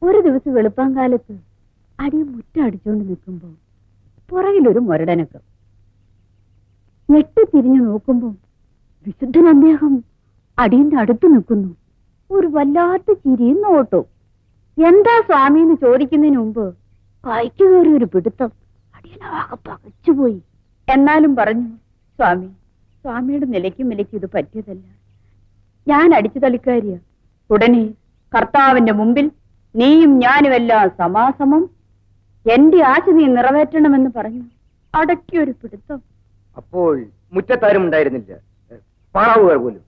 ഒരു ദിവസം വെളുപ്പാങ്കാലത്ത് അടിയും മുറ്റടിച്ചുകൊണ്ട് നിൽക്കുമ്പോ പുറകിലൊരു മുരടനൊക്കെ ഞെട്ടിത്തിരിഞ്ഞു നോക്കുമ്പോ വിശുദ്ധൻ അദ്ദേഹം അടിയന്റെ അടുത്ത് നിൽക്കുന്നു. ഒരു വല്ലാത്ത ചിരിയും നോട്ടവും. എന്താ സ്വാമി എന്ന് ചോദിക്കുന്നതിന് മുമ്പ് കൈക്ക് കയറി ഒരു പിടുത്തം. അടിയനാകെ പകച്ചുപോയി. എന്നാലും പറഞ്ഞു, സ്വാമിയുടെ നിലയ്ക്കും വിലയ്ക്കും ഇത് പറ്റിയതല്ല. ഞാൻ അടിച്ചു തളിക്കാരിയ. ഉടനെ കർത്താവിന്റെ മുമ്പിൽ നീയും ഞാനുമെല്ലാം സമാസമം, എന്റെ ആശ നീ നിറവേറ്റണമെന്ന് പറഞ്ഞു അടക്കിയൊരു പിടുത്തം. അപ്പോൾ മുറ്റത്താരും ഉണ്ടായിരുന്നില്ല, പാറാവുകാർ പോലും.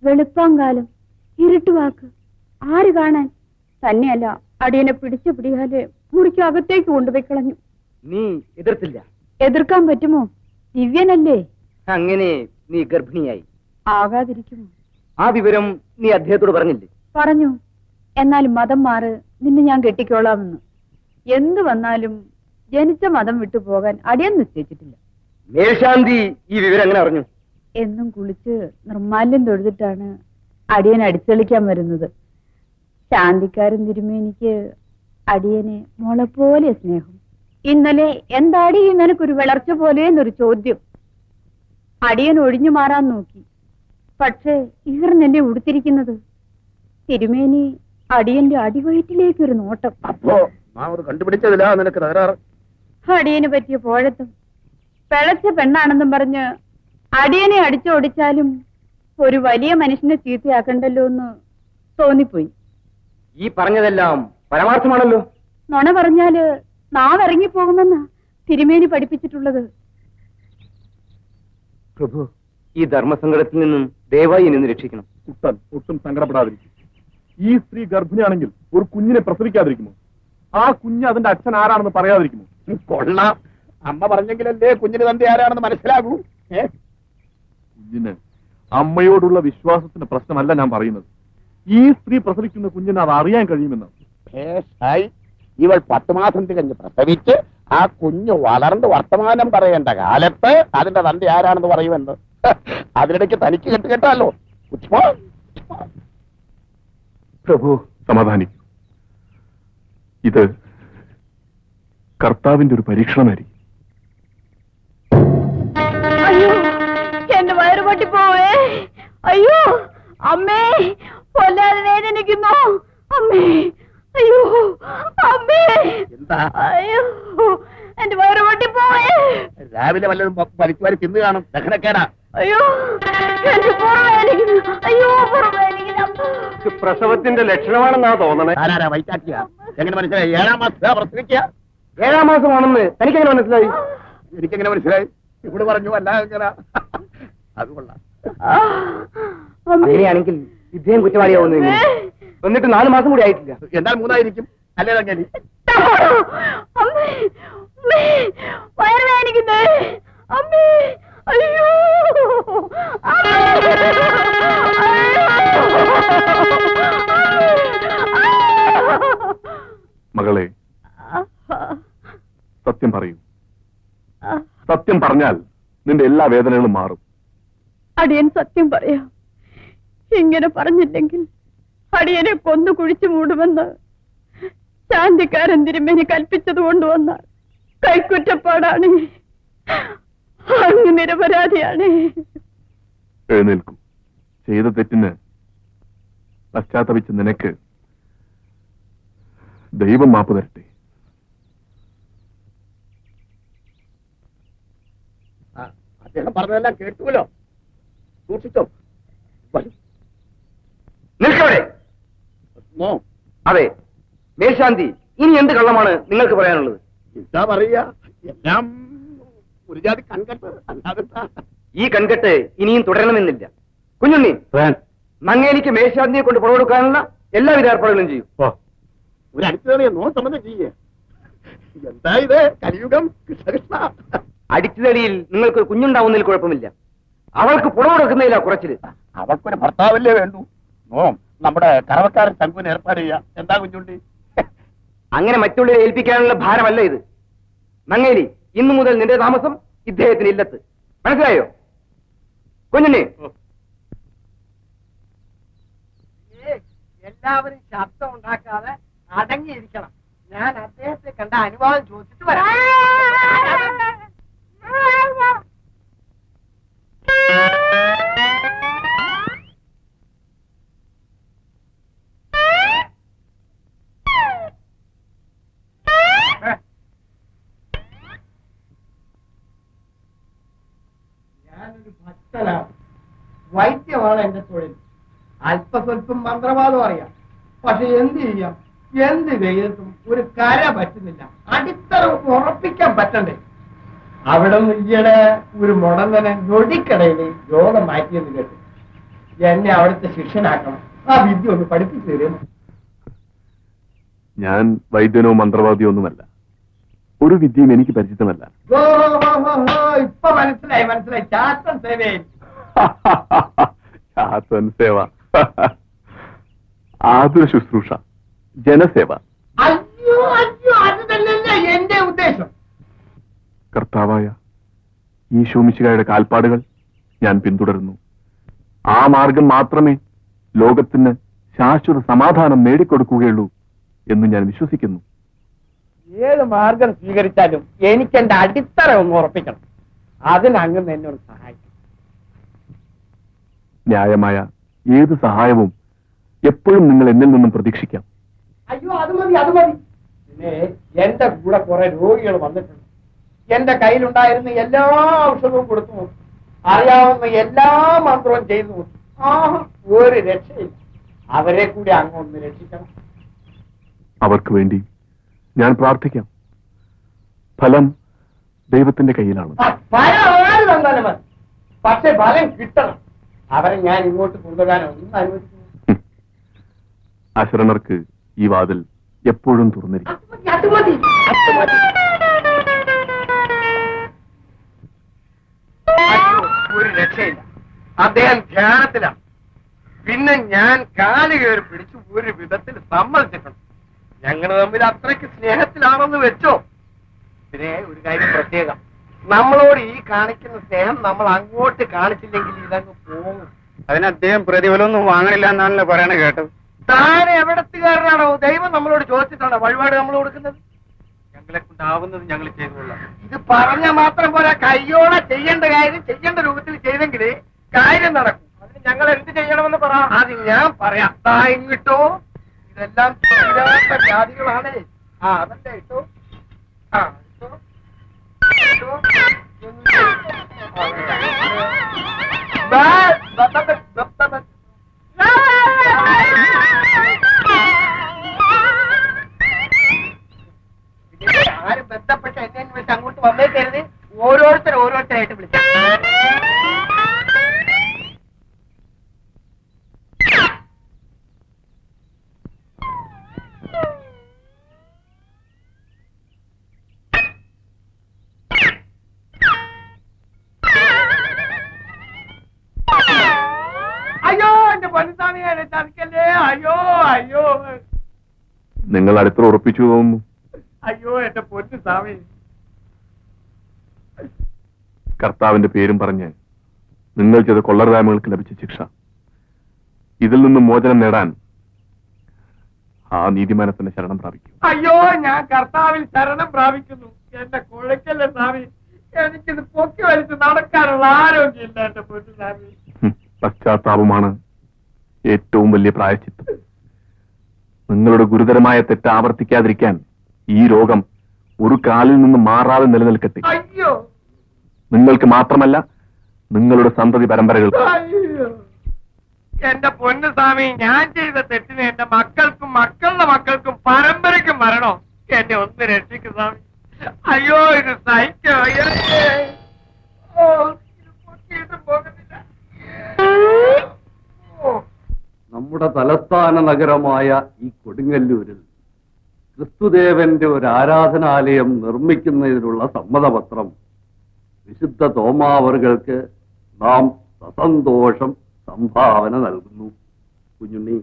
വെളുപ്പാങ്കാലം, ഇരുട്ടുവാക്ക്, ആര് കാണാൻ? തന്നെയല്ല, അടിയനെ പിടിച്ച പിടിയാലെ മുറിക്ക് അകത്തേക്ക് കൊണ്ടുപോയി കളഞ്ഞു. നീ എതിർത്തില്ല? എതിർക്കാൻ പറ്റുമോ? ദിവ്യനല്ലേ. അങ്ങനെ നീ ഗർഭിണിയായി? ആകാതിരിക്കുമോ? ആ വിവരം നീ അദ്ദേഹത്തോട് പറഞ്ഞില്ലേ? പറഞ്ഞു. എന്നാലും മതം മാറ്, നിന്നെ ഞാൻ കെട്ടിക്കോളാമെന്ന്. എന്തു വന്നാലും ജനിച്ച മതം വിട്ടു പോകാൻ അടിയൻ നിശ്ചയിച്ചിട്ടില്ല. മേൽശാന്തി ഈ വിവരം എങ്ങനെ അറിഞ്ഞു? എന്നും കുളിച്ച് നിർമാല്യം തൊഴുതിട്ടാണ് അടിയൻ അടിച്ചളിക്കാൻ വരുന്നത്. ശാന്തിക്കാരൻ തിരുമേനിക്ക് അടിയനെ മോളെ പോലെ സ്നേഹം. ഇന്നലെ എന്താടി നിനക്കൊരു വിളർച്ച പോലെ എന്നൊരു ചോദ്യം. അടിയൻ ഒഴിഞ്ഞു മാറാൻ നോക്കി. പക്ഷേ ഈർന്നെന്നെ ഉടുത്തിരിക്കുന്നത്. തിരുമേനി അടിയന്റെ അടിവയറ്റിലേക്കൊരു നോട്ടം. അപ്പോ കണ്ടുപിടിച്ചതില്ല നിനക്ക് തകരാറ്. അടിയന് പറ്റിയ പോഴത്തും പിഴച്ച പെണ്ണാണെന്നും പറഞ്ഞ് അടിയനെ അടിച്ചോടിച്ചാലും ഒരു വലിയ മനുഷ്യനെ ചീത്തയാക്കണ്ടല്ലോ എന്ന് തോന്നിപ്പോയി. ഈ പറഞ്ഞതെല്ലാം പരമാർത്ഥമാണല്ലോ. നുണ പറഞ്ഞാല് നാവിറങ്ങിപ്പോകുമെന്നാ തിരുമേനി പഠിപ്പിച്ചിട്ടുള്ളത്. പ്രഭു, ഈ ധർമ്മസങ്കടത്തിൽ നിന്നും ദയവായി നിന്ന് രക്ഷിക്കണം. ഒട്ടും സങ്കടപ്പെടാതിരിക്കും. ഈ സ്ത്രീ ഗർഭിണിയാണെങ്കിൽ ഒരു കുഞ്ഞിനെ പ്രസവിക്കാതിരിക്കുമോ? ആ കുഞ്ഞ് അതിന്റെ അച്ഛൻ ആരാണെന്ന് പറയാതിരിക്കുമോ? കൊള്ളാം. അമ്മ പറഞ്ഞെങ്കിലല്ലേ കുഞ്ഞിന് തന്റെ ആരാണെന്ന് മനസ്സിലാകൂ. കുഞ്ഞിന് അമ്മയോടുള്ള വിശ്വാസത്തിന്റെ പ്രശ്നമല്ല ഞാൻ പറയുന്നത്. ഈ സ്ത്രീ പ്രസവിക്കുന്ന കുഞ്ഞിന് അത് അറിയാൻ കഴിയുമെന്ന്. ഇവൾ 10 മാസം തികഞ്ഞ് പ്രസവിച്ച് ആ കുഞ്ഞ് വളർന്ന് വർത്തമാനം പറയേണ്ട കാലത്ത് അതിന്റെ തന്റെ ആരാണെന്ന് പറയുമെന്ന്. അതിനിടയ്ക്ക് തനിക്ക് കേട്ടാലോ. പ്രഭു, സമാധാനിക്കും. ഇത് കർത്താവിന്റെ ഒരു പരീക്ഷണമായിരിക്കും. അയ്യോ, എന്റെ വയറ് പൊട്ടിപ്പോവേ. അയ്യോ അമ്മേ, കൊല്ലാതെ വേദനിക്കുന്നു അമ്മേ. അയ്യോ അമ്മേ, എന്താ? അയ്യോ എന്റെ വയറ് പൊട്ടിപ്പോവേ. രാവിലെ വല്ലതും വലിച്ചു വാരി തിന്നു കാണും. ദഹനക്കേടാ. അയ്യോ എന്റെ പുറവേദനിക്കുന്നു. അയ്യോ പുറവേദനിക്കുന്നു. പ്രസവത്തിന്റെ ലക്ഷണമാണെന്നാ തോന്നണേ. ആരാ വൈറ്റാക്കിയ? എങ്ങനെ മനസ്സിലായി? 7-ാം മാസം പ്രസവിക്കുക. 7-ാം മാസമാണെന്ന് തനിക്കെങ്ങനെ മനസ്സിലായി? എനിക്കെങ്ങനെ മനസ്സിലായി? ഇവിടെ പറഞ്ഞു. അല്ല എങ്ങനെ? അത് കൊള്ളാം. അങ്ങനെയാണെങ്കിൽ ഇദ്ദേഹം കുറ്റവാളിയാവുന്നു. എന്നിട്ട് 4 മാസം കൂടി ആയിട്ടില്ല. എന്നാൽ 3 ആയിരിക്കും. അല്ലേ തങ്ങേലി? വയറുവേദനിക്കുന്നേ അമ്മേ. അയ്യോ മകളെ, സത്യം പറയൂ. സത്യം പറഞ്ഞാൽ നിന്റെ എല്ലാ വേദനകളും മാറും. അടിയൻ സത്യം പറയാം. ഇങ്ങനെ പറഞ്ഞില്ലെങ്കിൽ അടിയനെ കൊന്നു കുഴിച്ചു മൂടുമെന്ന് ശാന്തിക്കാരൻ തിരുമേനി കൽപ്പിച്ചത് കൊണ്ടുവന്ന കൈക്കുറ്റപ്പാടാണ്. അങ്ങ് നിരപരാധിയാണ്. എഴുന്നേൽക്കൂ. ചെയ്ത തെറ്റിന് പശ്ചാത്തപിച്ച നിനക്ക് ദൈവം മാപ്പ് തരട്ടെ. അദ്ദേഹം പറഞ്ഞതെല്ലാം കേട്ടുവല്ലോ. സൂക്ഷിച്ചോ. നിൽക്കവിടെ. അതെ മേൽശാന്തി, ഇനി എന്ത് കള്ളമാണ് നിങ്ങൾക്ക് പറയാനുള്ളത്? എന്താ പറയാ? എല്ലാം ഒരു ജാതി കൺകെട്ട്. അല്ലാതെന്താ? ഈ കൺകെട്ട് ഇനിയും തുടരണമെന്നില്ല. കുഞ്ഞുണ്ണി, നങ്ങേലിക്ക് മേൽശാന്തിയെ കൊണ്ട് പുറ കൊടുക്കാനുള്ള എല്ലാവിധ ഏർപ്പാടുകളും ചെയ്യും. ഒരു അടുത്തതറിയ സംബന്ധം ചെയ്യേ. എന്താ ഇത്? കലിയുഗം. കൃഷ്ണകൃഷ്ണ. അടിച്ചുതടിയിൽ നിങ്ങൾക്ക് കുഞ്ഞുണ്ടാവുന്നതിൽ കുഴപ്പമില്ല. അവൾക്ക് പുറ കൊടുക്കുന്നതിലാ കുറച്ചില്. അവൾക്കൊരു ഭർത്താവല്ലേ വേണ്ടു. നമ്മുടെ കറവക്കാരൻ തങ്കുവിന് ഏർപ്പാട് ചെയ്യാം. എന്താ കുഞ്ഞുണ്ടി? അങ്ങനെ മറ്റുള്ളവരെ ഏൽപ്പിക്കാനുള്ള ഭാരമല്ല ഇത്. നങ്ങേലി, ഇന്നു മുതൽ നിന്റെ താമസം ഇദ്ദേഹത്തിന് ഇല്ലത്ത്. മനസ്സിലായോ കുഞ്ഞുണ്ണി? എല്ലാവരും ശബ്ദം ഉണ്ടാക്കാതെ അടങ്ങിയിരിക്കണം. ഞാൻ അദ്ദേഹത്തെ കണ്ട അനുവാദം ചോദിച്ചിട്ട് വരാം. ഞാനൊരു ഭക്തനാണ്, വൈദ്യമാണ് എന്റെ തൊഴിൽ. അല്പസ്വല്പം മന്ത്രവാദം അറിയാം. പക്ഷെ എന്ത് ചെയ്യാം, എന്ത് വെയിലത്തും ഒരു കര പറ്റുന്നില്ല. അടിത്തറ ഉറപ്പിക്കാൻ പറ്റണ്ടേ? അവിടെ ഈയിടെ ഒരു മുടന്തനെ നൊടിക്കടയിൽ രോഗം മാറ്റിയെന്ന് കേട്ടു. എന്നെ അവിടുത്തെ ശിഷ്യനാക്കണം. ആ വിദ്യ ഒന്ന് പഠിപ്പിച്ചു തരുന്നു. ഞാൻ വൈദ്യനോ മന്ത്രവാദിയോ ഒന്നുമല്ല. ഒരു വിദ്യയും എനിക്ക് പരിചിതമല്ല. ഇപ്പൊ മനസ്സിലായി. ചാത്തൻ സേവയിൽ ശാസൻ സേവ, ആതുര ശുശ്രൂഷ, ജനസേവ. അയ്യോ അത് തന്നെയല്ല എന്റെ ഉദ്ദേശം. കർത്താവായ ഈശോമിശിഹായുടെ കാൽപ്പാടുകൾ ഞാൻ പിന്തുടരുന്നു. ആ മാർഗം മാത്രമേ ലോകത്തിന് ശാശ്വത സമാധാനം നേടിക്കൊടുക്കുകയുള്ളൂ എന്ന് ഞാൻ വിശ്വസിക്കുന്നു. ഏത് മാർഗം സ്വീകരിച്ചാലും എനിക്ക് എന്റെ അടിത്തറ ഒന്ന് ഉറപ്പിക്കണം. അതിനങ്ങ് എന്നോട് സഹായിക്കും. ന്യായമായ ഏത് സഹായവും എപ്പോഴും നിങ്ങൾ എന്നിൽ നിന്നും പ്രതീക്ഷിക്കാം. അയ്യോ അത് മതി. പിന്നെ എന്റെ കൂടെ കുറെ രോഗികൾ വന്നിട്ടുണ്ട്. എന്റെ കയ്യിലുണ്ടായിരുന്ന എല്ലാ ഔഷധവും കൊടുത്തു നോക്കി, അറിയാവുന്ന എല്ലാ മന്ത്രവും ചെയ്തു നോക്കി. ഒരു രക്ഷയില്ല. അവരെ കൂടി അങ്ങൊന്ന് രക്ഷിക്കണം. അവർക്ക് വേണ്ടി ഞാൻ പ്രാർത്ഥിക്കാം. ഫലം ദൈവത്തിന്റെ കയ്യിലാണ്. ഫലം ആര് തന്നാലും മതി, പക്ഷെ ഫലം കിട്ടണം. അവരെ ഞാൻ ഇങ്ങോട്ട് കൊണ്ടുവരാനോ ഒന്നും അനുവദിക്കുന്നു. അശരണർക്ക് ഈ വാതിൽ എപ്പോഴും തുറന്നിരിക്കും. അത് മതി. ഒരു രക്ഷയില്ല. അദ്ദേഹം ധ്യാനത്തിലാണ്. പിന്നെ ഞാൻ കാല് കയറി പിടിച്ച് ഒരു വിധത്തിൽ സമ്മതിച്ചിട്ടുണ്ട്. ഞങ്ങൾ തമ്മിൽ അത്രയ്ക്ക് സ്നേഹത്തിലാണെന്ന് വെച്ചോ. പിന്നെ ഒരു കാര്യം പ്രത്യേകം, നമ്മളോട് ഈ കാണിക്കുന്ന സ്നേഹം നമ്മൾ അങ്ങോട്ട് കാണിച്ചില്ലെങ്കിൽ ഇതങ്ങ് പോകും. അതിന് അദ്ദേഹം പ്രതിഫലമൊന്നും വാങ്ങണില്ല എന്നാണല്ലോ പറയണ കേട്ടത്. താൻ എവിടത്തുകാരനാണോ? ദൈവം നമ്മളോട് ചോദിച്ചിട്ടാണോ വഴിപാട് നമ്മൾ കൊടുക്കുന്നത്? ഞങ്ങളെ കൊണ്ടാവുന്നത് ഞങ്ങൾ ചെയ്തുകൊള്ളാം. ഇത് പറഞ്ഞ മാത്രം പോരാ, കയ്യോടെ ചെയ്യേണ്ട കാര്യം ചെയ്യേണ്ട രൂപത്തിൽ ചെയ്തെങ്കിൽ കാര്യം നടക്കും. അതിന് ഞങ്ങൾ എന്ത് ചെയ്യണമെന്ന് പറ. അത് ഞാൻ പറയാം. താ ഇങ്ങിട്ടോ. ഇതെല്ലാം തീരാത്ത ജാതികളാണ്. അതല്ലേ ഇട്ടോ. ഇട്ടോ. ആരും ബന്ധപ്പെട്ട എന്നെ വെച്ച് അങ്ങോട്ട് വന്നേക്കരുത്. ഓരോരുത്തരായിട്ട് വിളിച്ചു. അയ്യോ എന്റെ പൊന്നുസ്വാമിയെ ചതിക്കല്ലേ. അയ്യോ നിങ്ങൾ അടുത്ത് ഉറപ്പിച്ചു തോന്നുന്നു. അയ്യോ എന്റെ പൊന്നുസ്വാമി. കർത്താവിന്റെ പേരും പറഞ്ഞ് നിങ്ങൾ ചെയ്ത കൊള്ളരുതായ്മകൾക്ക് ലഭിച്ച ശിക്ഷ, ഇതിൽ നിന്നും മോചനം നേടാൻ ആ നീതിമാനത്തിന്റെ ശരണം പ്രാപിക്കും. അയ്യോ ഞാൻ കർത്താവിൽ ശരണം പ്രാപിക്കുന്നു. എന്റെ കുഴക്കല്ലേ സ്വാമി. എനിക്കിത് പൊക്കി വലിച്ച് നടക്കാനുള്ള ആരോഗ്യമില്ല എന്റെ പൊന്നുസ്വാമി. പശ്ചാത്താപമാണ് ഏറ്റവും വലിയ പ്രായശ്ചിത്തം. നിങ്ങളുടെ ഗുരുതരമായ തെറ്റ് ആവർത്തിക്കാതിരിക്കാൻ ഈ രോഗം ഒരു കാലിൽ നിന്ന് മാറാതെ നിലനിൽക്കട്ടെ. അയ്യോ നിങ്ങൾക്ക് മാത്രമല്ല, നിങ്ങളുടെ സന്തതി പരമ്പരകൾക്ക്. അയ്യോ എന്റെ പൊന്നുസ്വാമി, ഞാൻ ചെയ്ത തെറ്റിന് എന്റെ മക്കൾക്കും മക്കളുടെ മക്കൾക്കും പരമ്പരയ്ക്കും വരണോ? എന്നെ ഒന്ന് രക്ഷിക്കും സ്വാമി. അയ്യോ ഇത് സഹിക്കോ. ഇത് പൊക്കിയിട്ടും പോകുന്നില്ല. നമ്മുടെ തലസ്ഥാന നഗരമായ ഈ കൊടുങ്ങല്ലൂരിൽ ക്രിസ്തുദേവന്റെ ഒരു ആരാധനാലയം നിർമ്മിക്കുന്നതിനുള്ള സമ്മതപത്രം വിശുദ്ധ തോമാവറുകൾക്ക് നാം സസന്തോഷം സംഭാവന നൽകുന്നു. കുഞ്ഞുണ്ണി,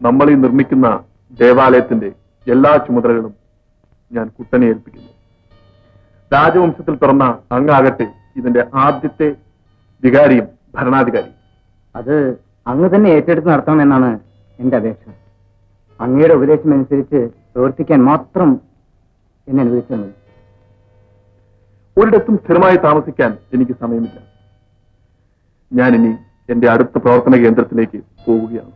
നമ്മൾ ഈ നിർമ്മിക്കുന്ന ദേവാലയത്തിന്റെ എല്ലാ ചുമതലകളും ഞാൻ കുട്ടനെ ഏൽപ്പിക്കുന്നു. രാജവംശത്തിൽ പിറന്ന അങ്ങാകട്ടെ ഇതിന്റെ ആദ്യത്തെ വികാരിയും ഭരണാധികാരിയും. അത് അങ്ങ് തന്നെ ഏറ്റെടുത്ത് നടത്തണമെന്നാണ് എന്റെ അപേക്ഷ. അങ്ങയുടെ ഉപദേശം അനുസരിച്ച് പ്രവർത്തിക്കാൻ മാത്രം എന്നെ അനുവദിച്ചാൽ മതി. ഒരിടത്തും സ്ഥിരമായി താമസിക്കാൻ എനിക്ക് സമയമില്ല. ഞാനിനി എന്റെ അടുത്ത പ്രവർത്തന കേന്ദ്രത്തിലേക്ക് പോവുകയാണ്.